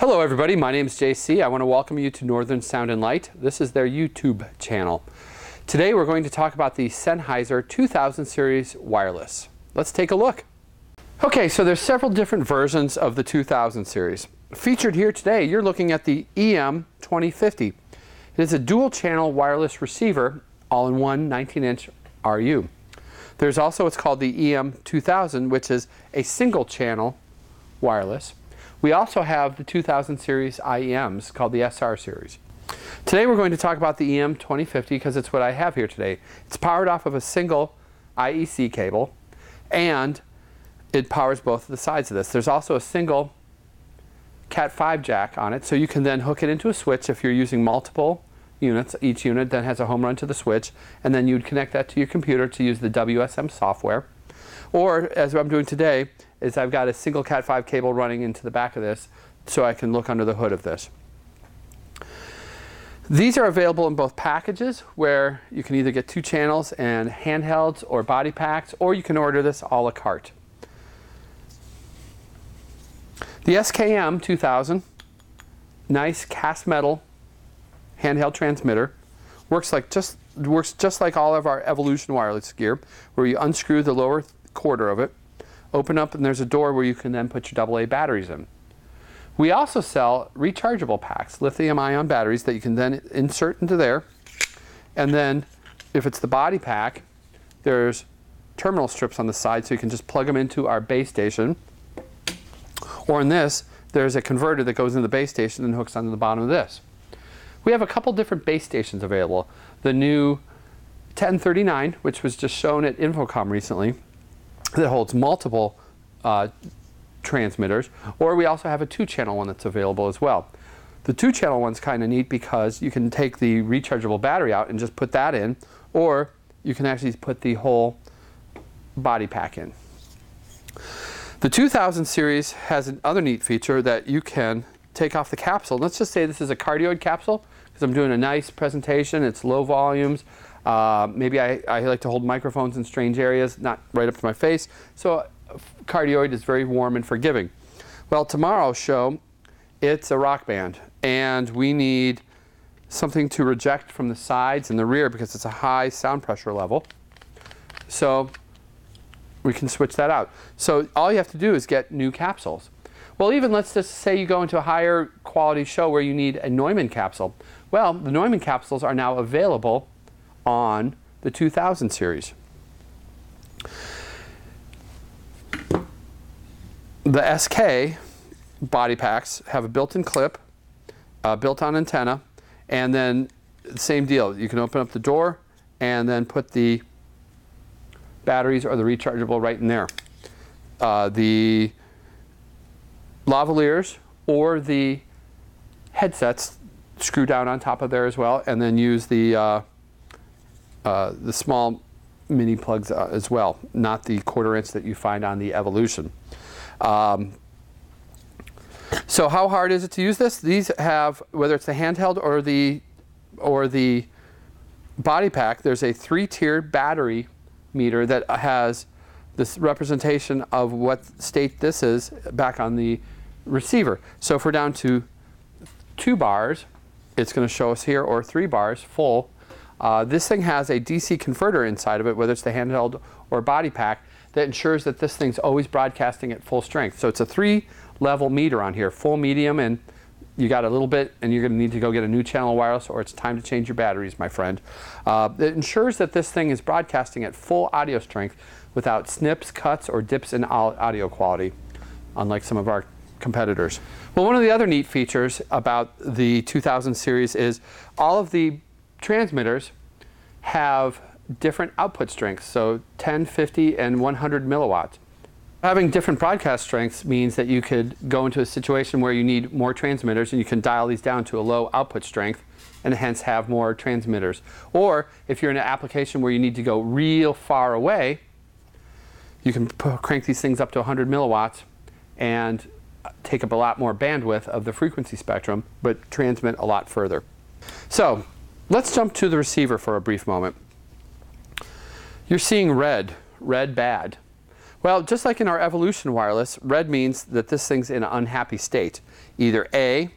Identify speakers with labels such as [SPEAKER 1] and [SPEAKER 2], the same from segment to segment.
[SPEAKER 1] Hello everybody, my name is JC. I want to welcome you to Northern Sound and Light. This is their YouTube channel. Today we're going to talk about the Sennheiser 2000 series wireless. Let's take a look. Okay, so there's several different versions of the 2000 series. Featured here today, you're looking at the EM2050. It is a dual channel wireless receiver, all-in-one 19-inch RU. There's also what's called the EM2000, which is a single channel wireless. We also have the 2000 series IEMs called the SR series. Today we're going to talk about the EM2050 because it's what I have here today. It's powered off of a single IEC cable and it powers both of the sides of this. There's also a single Cat5 jack on it, so you can then hook it into a switch if you're using multiple units. Each unit then has a home run to the switch, and then you'd connect that to your computer to use the WSM software. Or, as I'm doing today, is I've got a single Cat5 cable running into the back of this so I can look under the hood of this. These are available in both packages where you can either get 2 channels and handhelds or body packs, or you can order this a la carte. The SKM 2000, nice cast metal handheld transmitter, works just like all of our Evolution wireless gear, where you unscrew the lower quarter of it, open up, and there's a door where you can then put your AA batteries in. We also sell rechargeable packs, lithium-ion batteries that you can then insert into there. And then, if it's the body pack, there's terminal strips on the side so you can just plug them into our base station. Or in this, there's a converter that goes into the base station and hooks onto the bottom of this. We have a couple different base stations available. The new 1039, which was just shown at Infocom recently, that holds multiple transmitters, or we also have a 2-channel one that's available as well. The 2-channel one's kind of neat because you can take the rechargeable battery out and just put that in, or you can actually put the whole body pack in. The 2000 series has another neat feature that you can take off the capsule. Let's just say this is a cardioid capsule because I'm doing a nice presentation. It's low volumes. Maybe I like to hold microphones in strange areas, not right up to my face. So cardioid is very warm and forgiving. Well, tomorrow's show, it's a rock band, and we need something to reject from the sides and the rear because it's a high sound pressure level. So we can switch that out. So all you have to do is get new capsules. Well, even let's just say you go into a higher quality show where you need a Neumann capsule. Well, the Neumann capsules are now available on the 2000 series. The SK body packs have a built-in clip, built-on antenna, and then same deal. You can open up the door and then put the batteries or the rechargeable right in there. The lavaliers or the headsets screw down on top of there as well, and then use the small mini plugs as well, not the 1/4 inch that you find on the Evolution. So how hard is it to use this? These have, whether it's the handheld or the body pack, there's a 3-tiered battery meter that has this representation of what state this is back on the receiver. So if we're down to 2 bars, it's going to show us here, or 3 bars full. This thing has a DC converter inside of it, whether it's the handheld or body pack, that ensures that this thing's always broadcasting at full strength. So it's a 3-level meter on here, full, medium, and you got a little bit, and you're going to need to go get a new channel wireless, or it's time to change your batteries, my friend. It ensures that this thing is broadcasting at full audio strength without snips, cuts, or dips in audio quality, unlike some of our competitors. Well, one of the other neat features about the 2000 series is all of the transmitters have different output strengths, so 10, 50, and 100 milliwatts. Having different broadcast strengths means that you could go into a situation where you need more transmitters and you can dial these down to a low output strength and hence have more transmitters. Or if you're in an application where you need to go real far away, you can crank these things up to 100 milliwatts and take up a lot more bandwidth of the frequency spectrum, but transmit a lot further. So let's jump to the receiver for a brief moment. You're seeing red bad. Well, just like in our Evolution wireless, red means that this thing's in an unhappy state. Either A,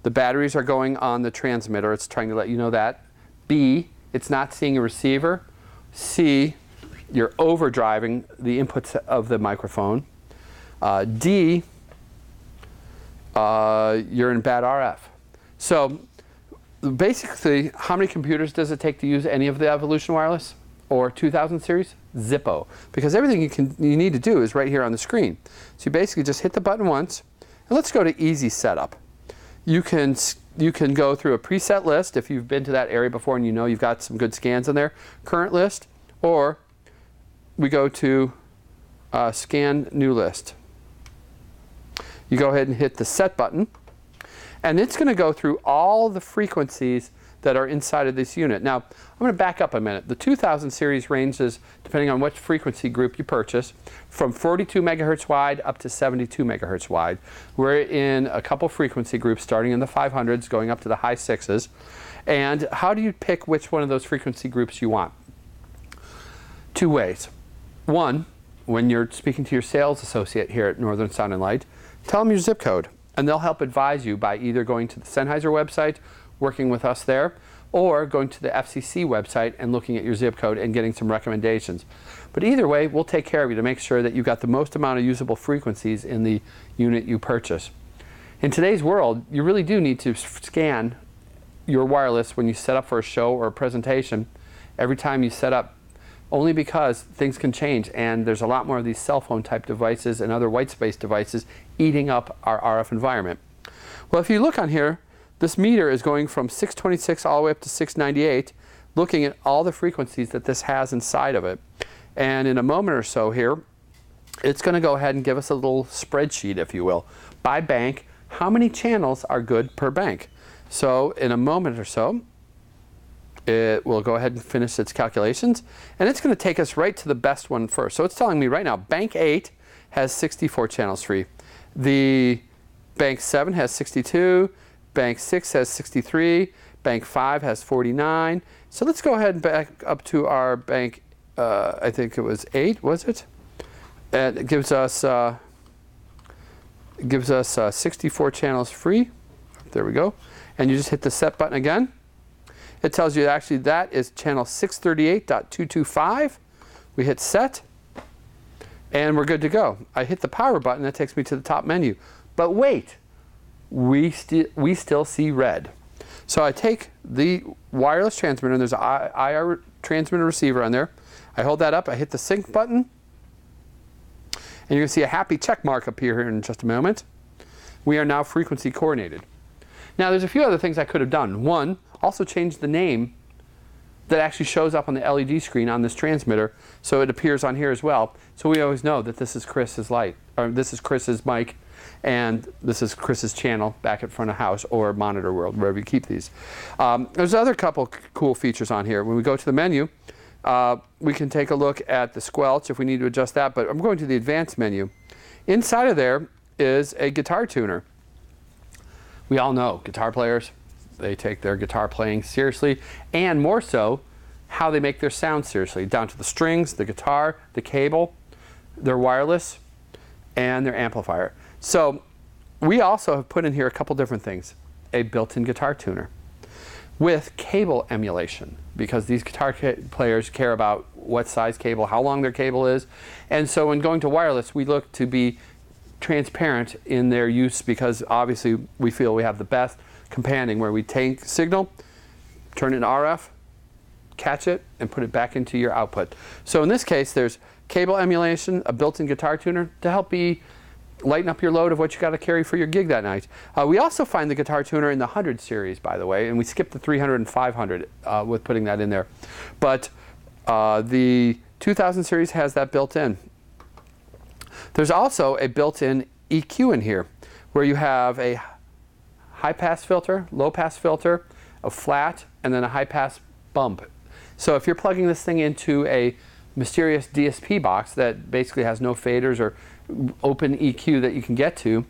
[SPEAKER 1] the batteries are going on the transmitter, it's trying to let you know that. B, it's not seeing a receiver. C, you're overdriving the inputs of the microphone. D, you're in bad RF. So basically, how many computers does it take to use any of the Evolution wireless or 2000 series? Zippo. Because everything you need to do is right here on the screen. So you basically just hit the button once, and let's go to easy setup. You can go through a preset list if you've been to that area before and you know you've got some good scans in there. Current list, or we go to scan new list. You go ahead and hit the set button, and it's going to go through all the frequencies that are inside of this unit. Now, I'm going to back up a minute. The 2000 series ranges, depending on what frequency group you purchase, from 42 megahertz wide up to 72 megahertz wide. We're in a couple frequency groups starting in the 500s, going up to the high 6s. And how do you pick which one of those frequency groups you want? Two ways. One, when you're speaking to your sales associate here at Northern Sound and Light, tell them your zip code, and they'll help advise you by either going to the Sennheiser website, working with us there, or going to the FCC website and looking at your zip code and getting some recommendations. But either way, we'll take care of you to make sure that you've got the most amount of usable frequencies in the unit you purchase. In today's world, you really do need to scan your wireless when you set up for a show or a presentation every time you set up, only because things can change and there's a lot more of these cell phone type devices and other white space devices eating up our RF environment. Well, if you look on here, this meter is going from 626 all the way up to 698, looking at all the frequencies that this has inside of it. And in a moment or so here, it's going to go ahead and give us a little spreadsheet, if you will, by bank, how many channels are good per bank. So in a moment or so, it will go ahead and finish its calculations, and it's going to take us right to the best one first. So it's telling me right now, bank 8 has 64 channels free. The bank 7 has 62. Bank 6 has 63, Bank 5 has 49. So let's go ahead and back up to our bank, I think it was 8, was it? And it gives us 64 channels free. There we go. And you just hit the set button again. It tells you actually that is channel 638.225. We hit set, and we're good to go. I hit the power button, that takes me to the top menu. But wait! We still see red. So I take the wireless transmitter, and there's an IR transmitter receiver on there. I hold that up, I hit the sync button, and you're going to see a happy check mark appear here in just a moment. We are now frequency coordinated. Now there's a few other things I could have done. One, also change the name that actually shows up on the LED screen on this transmitter, so it appears on here as well. So we always know that this is Chris's light, or this is Chris's mic, and this is Chris's channel back at front of house or monitor world, wherever you keep these. There's other couple cool features on here. When we go to the menu, we can take a look at the squelch if we need to adjust that, but I'm going to the advanced menu. Inside of there is a guitar tuner. We all know guitar players, they take their guitar playing seriously, and more so, how they make their sound seriously, down to the strings, the guitar, the cable, their wireless, and their amplifier. So we also have put in here a couple different things. A built-in guitar tuner with cable emulation, because these guitar players care about what size cable, how long their cable is. And so when going to wireless, we look to be transparent in their use, because obviously we feel we have the best companion where we take signal, turn it into RF, catch it, and put it back into your output. So in this case, there's cable emulation, a built-in guitar tuner to help lighten up your load of what you got to carry for your gig that night. We also find the guitar tuner in the 100 series, by the way, and we skipped the 300 and 500 with putting that in there. But the 2000 series has that built in. There's also a built-in EQ in here, where you have a high-pass filter, low-pass filter, a flat, and then a high-pass bump. So if you're plugging this thing into a mysterious DSP box that basically has no faders or open EQ that you can get to,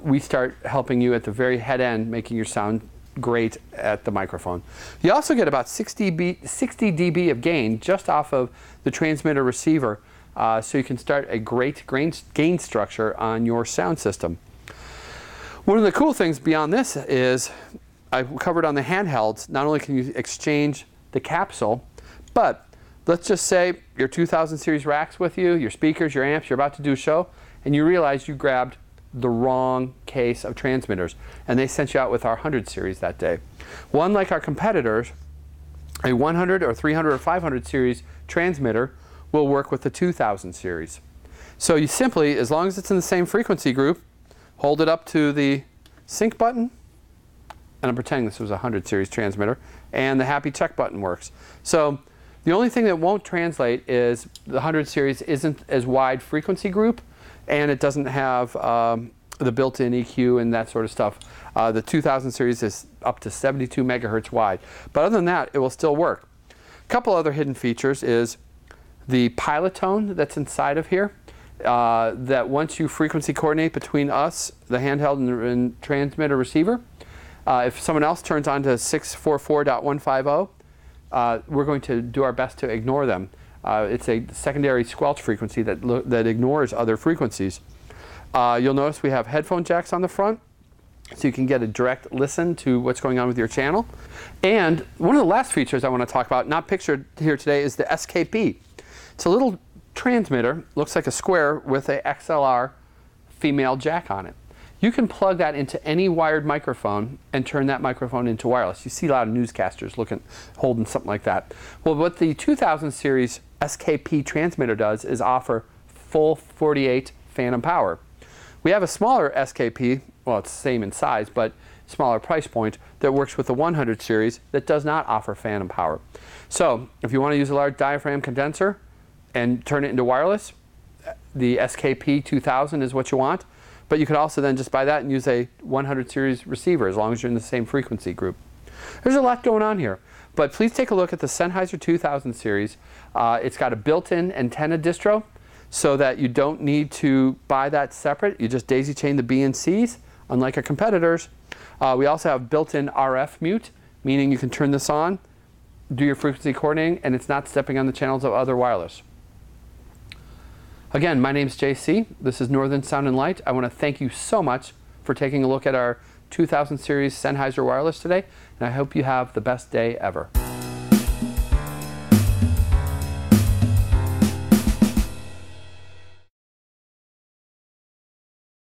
[SPEAKER 1] we start helping you at the very head end, making your sound great at the microphone. You also get about 60 dB of gain just off of the transmitter receiver so you can start a great gain structure on your sound system. One of the cool things beyond this is, I covered on the handhelds, not only can you exchange the capsule, but let's just say your 2000 series racks with you, your speakers, your amps, you're about to do a show, and you realize you grabbed the wrong case of transmitters, and they sent you out with our 100 series that day. Well, unlike our competitors, a 100 or 300 or 500 series transmitter will work with the 2000 series. So you simply, as long as it's in the same frequency group, hold it up to the sync button, and I'm pretending this was a 100 series transmitter, and the happy check button works. So the only thing that won't translate is the 100 series isn't as wide frequency group, and it doesn't have the built-in EQ and that sort of stuff. The 2000 series is up to 72 megahertz wide. But other than that, it will still work. A couple other hidden features is the pilot tone that's inside of here, that once you frequency coordinate between us, the handheld and transmitter receiver, if someone else turns on to 644.150, we're going to do our best to ignore them. It's a secondary squelch frequency that ignores other frequencies. You'll notice we have headphone jacks on the front, so you can get a direct listen to what's going on with your channel. And one of the last features I want to talk about, not pictured here today, is the SKP. It's a little transmitter, looks like a square with a XLR female jack on it. You can plug that into any wired microphone and turn that microphone into wireless. You see a lot of newscasters holding something like that. Well, what the 2000 series SKP transmitter does is offer full 48 phantom power. We have a smaller SKP, well, it's the same in size, but smaller price point, that works with the 100 series that does not offer phantom power. So if you want to use a large diaphragm condenser and turn it into wireless, the SKP 2000 is what you want. But you could also then just buy that and use a 100 series receiver as long as you're in the same frequency group. There's a lot going on here. But please take a look at the Sennheiser 2000 series. It's got a built-in antenna distro so that you don't need to buy that separate. You just daisy chain the B and Cs, unlike our competitors. We also have built-in RF mute, meaning you can turn this on, do your frequency coordinating, and it's not stepping on the channels of other wireless. Again, my name's JC. This is Northern Sound and Light. I want to thank you so much for taking a look at our 2000 series Sennheiser wireless today, and I hope you have the best day ever.